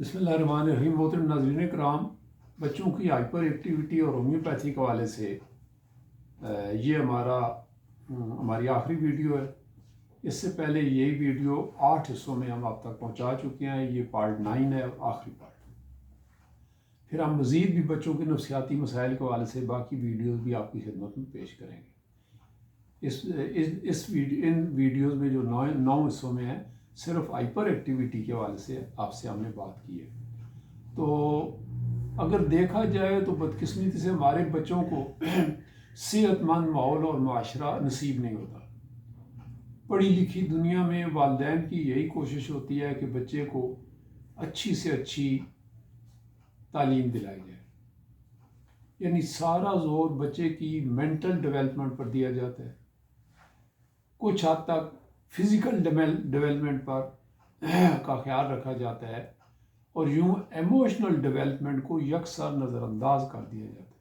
بسم اللہ الرحمن الرحیم۔ محترم ناظرین کرام، بچوں کی ہائپر ایکٹیویٹی اور ہومیوپیتھی کے حوالے سے یہ ہماری آخری ویڈیو ہے۔ اس سے پہلے یہی ویڈیو 8 حصوں میں ہم آپ تک پہنچا چکے ہیں۔ یہ پارٹ 9 ہے اور آخری پارٹ۔ پھر ہم مزید بھی بچوں کے نفسیاتی مسائل کے حوالے سے باقی ویڈیوز بھی آپ کی خدمت میں پیش کریں گے۔ ان ویڈیوز میں جو 9 حصوں میں ہے، صرف ہائپر ایکٹیویٹی کے حوالے سے آپ سے ہم نے بات کی ہے۔ تو اگر دیکھا جائے تو بدقسمتی سے ہمارے بچوں کو صحت مند ماحول اور معاشرہ نصیب نہیں ہوتا۔ پڑھی لکھی دنیا میں والدین کی یہی کوشش ہوتی ہے کہ بچے کو اچھی سے اچھی تعلیم دلائی جائے، یعنی سارا زور بچے کی مینٹل ڈیولپمنٹ پر دیا جاتا ہے، کچھ حد تک فزیکل ڈیولپمنٹ پر کا خیال رکھا جاتا ہے، اور یوں ایموشنل ڈیولپمنٹ کو یکسر نظر انداز کر دیا جاتا ہے۔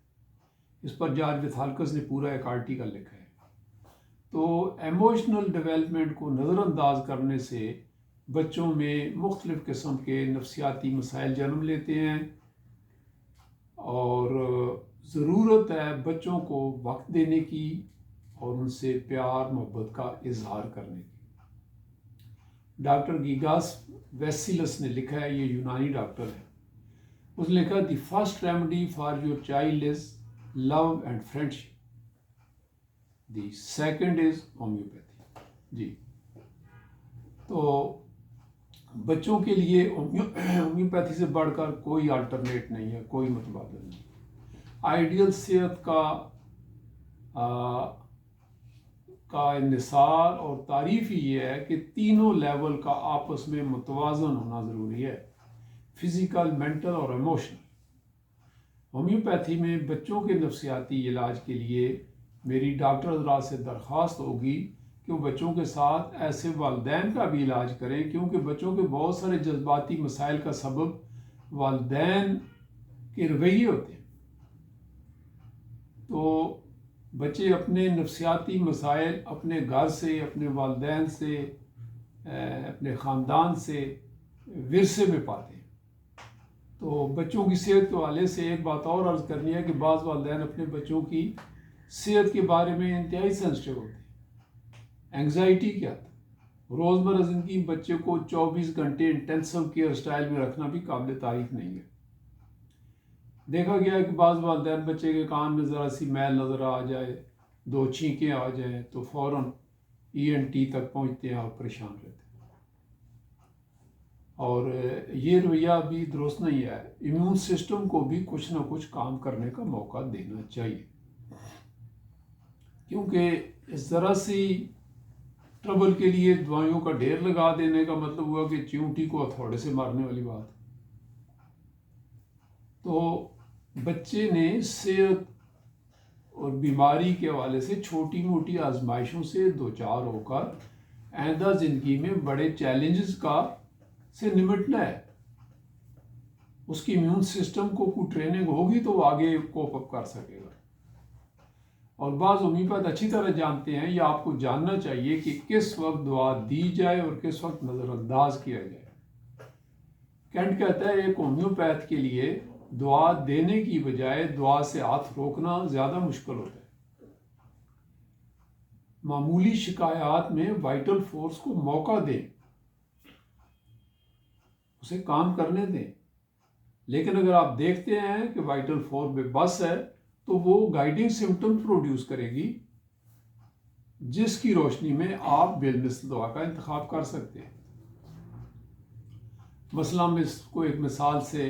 اس پر جارج ویتھالکس نے پورا ایک آرٹیکل لکھا ہے۔ تو ایموشنل ڈیولپمنٹ کو نظر انداز کرنے سے بچوں میں مختلف قسم کے نفسیاتی مسائل جنم لیتے ہیں، اور ضرورت ہے بچوں کو وقت دینے کی اور ان سے پیار محبت کا اظہار کرنے کی۔ ڈاکٹر گیگاس ویسیلس نے لکھا ہے، یہ یونانی ڈاکٹر ہے۔ اس نے لکھا، the first remedy for your child is love and friendship, the second is homeopathy. جی، تو بچوں کے لیے ہومیوپیتھی سے بڑھ کر کوئی الٹرنیٹ نہیں ہے، کوئی متبادل نہیں۔ آئیڈیل صحت کا انحصار اور تعریف ہی یہ ہے کہ تینوں لیول کا آپس میں متوازن ہونا ضروری ہے، فزیکل، مینٹل اور ایموشنل۔ ہومیوپیتھی میں بچوں کے نفسیاتی علاج کے لیے میری ڈاکٹر حضرات سے درخواست ہوگی کہ وہ بچوں کے ساتھ ایسے والدین کا بھی علاج کریں، کیونکہ بچوں کے بہت سارے جذباتی مسائل کا سبب والدین کے رویے ہوتے ہیں۔ تو بچے اپنے نفسیاتی مسائل اپنے گھر سے، اپنے والدین سے، اپنے خاندان سے، ورثے میں پاتے ہیں۔ تو بچوں کی صحت کے حوالے سے ایک بات اور عرض کرنی ہے کہ بعض والدین اپنے بچوں کی صحت کے بارے میں انتہائی سینسٹیو ہوتے ہیں۔ اینگزائٹی کیا تھا، روزمرہ زندگی بچے کو 24 گھنٹے انٹینسو کیئر سٹائل میں رکھنا بھی قابل تعریف نہیں ہے۔ دیکھا گیا ہے کہ بعض والدین بچے کے کان میں ذرا سی میل نظر آ جائے، 2 چھینکیں آ جائیں تو فوراً ENT تک پہنچتے ہیں اور پریشان رہتے ہیں، اور یہ رویہ بھی درست نہیں ہے۔ امیون سسٹم کو بھی کچھ نہ کچھ کام کرنے کا موقع دینا چاہیے، کیونکہ اس طرح سی ٹربل کے لیے دوائیوں کا ڈھیر لگا دینے کا مطلب ہوا کہ چیونٹی کو ہتھوڑے سے مارنے والی بات۔ تو بچے نے صحت اور بیماری کے حوالے سے چھوٹی موٹی آزمائشوں سے دوچار ہو کر آئندہ زندگی میں بڑے چیلنجز سے نمٹنا ہے۔ اس کی امیون سسٹم کو کوئی ٹریننگ ہوگی تو وہ آگے کوپ اپ کر سکے گا۔ اور بعض ہومیوپیتھ اچھی طرح جانتے ہیں، یا آپ کو جاننا چاہیے کہ کس وقت دعا دی جائے اور کس وقت نظر انداز کیا جائے۔ کینٹ کہتا ہے، ایک ہومیوپیتھ کے لیے دعا دینے کی بجائے دعا سے ہاتھ روکنا زیادہ مشکل ہوتا ہے۔ معمولی شکایات میں وائٹل فورس کو موقع دیں، اسے کام کرنے دیں، لیکن اگر آپ دیکھتے ہیں کہ وائٹل فورس بے بس ہے تو وہ گائیڈنگ سمٹم پروڈیوس کرے گی، جس کی روشنی میں آپ بالمثل دعا کا انتخاب کر سکتے ہیں۔ مثلا ہم اس کو ایک مثال سے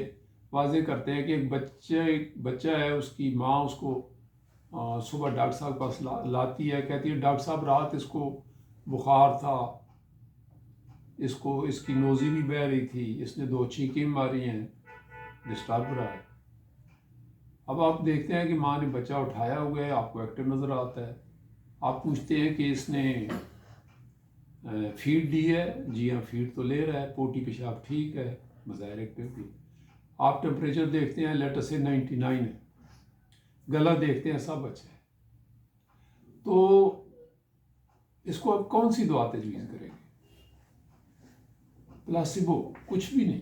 واضح کرتے ہیں کہ ایک بچہ ہے، اس کی ماں اس کو صبح ڈاکٹر صاحب کے پاس لاتی ہے، کہتی ہے، ڈاکٹر صاحب رات اس کو بخار تھا، اس کی نوزی بھی بہہ رہی تھی، اس نے 2 چھینکیں ماری ہیں، ڈسٹرب رہا ہے۔ اب آپ دیکھتے ہیں کہ ماں نے بچہ اٹھایا ہوا ہے، آپ کو ایکٹیو نظر آتا ہے۔ آپ پوچھتے ہیں کہ اس نے فیڈ دی ہے؟ جی ہاں، فیڈ تو لے رہا ہے، پوٹی پیشاب ٹھیک ہے، بظاہر ایکٹیوٹی۔ آپ ٹیمپریچر دیکھتے ہیں، لیٹر سے 99 ہے، گلا دیکھتے ہیں سب اچھا ہے، تو اس کو اب کون سی دعا تجویز کریں گے؟ پلاسیبو کچھ بھی نہیں۔